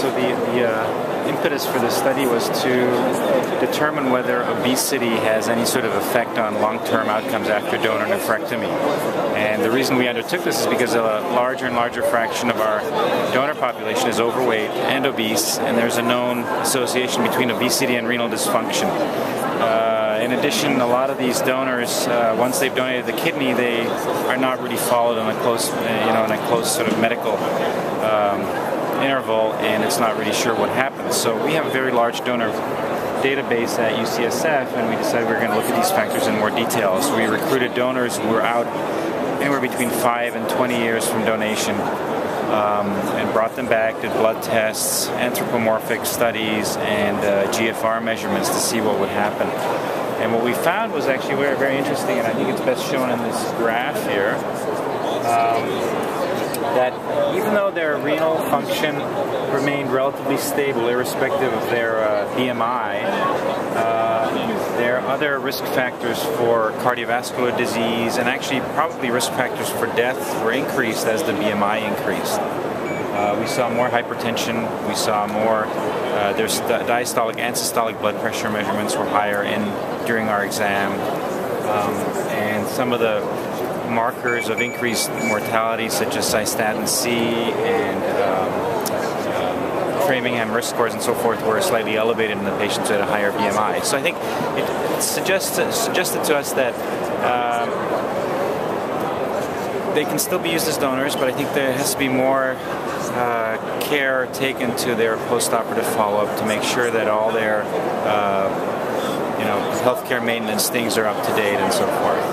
So the impetus for this study was to determine whether obesity has any sort of effect on long-term outcomes after donor nephrectomy. And the reason we undertook this is because a larger and larger fraction of our donor population is overweight and obese, and there's a known association between obesity and renal dysfunction. In addition, a lot of these donors, once they've donated the kidney, they are not really followed in a close, in a close sort of medical interval, and it's not really sure what happens. So we have a very large donor database at UCSF, and we decided we were going to look at these factors in more detail. So we recruited donors who were out anywhere between 5 and 20 years from donation, and brought them back, did blood tests, anthropomorphic studies, and GFR measurements to see what would happen. And what we found was actually very, very interesting, and I think it's best shown in this graph here, that even though their renal function remained relatively stable, irrespective of their BMI, there are other risk factors for cardiovascular disease, and actually probably risk factors for death were increased as the BMI increased. We saw more hypertension, we saw more, their diastolic and systolic blood pressure measurements were higher during our exam, and some of the markers of increased mortality such as cystatin C and Framingham risk scores and so forth were slightly elevated in the patients who had a higher BMI. So I think it suggested to us that they can still be used as donors, but I think there has to be more care taken to their post-operative follow-up to make sure that all their healthcare maintenance things are up to date and so forth.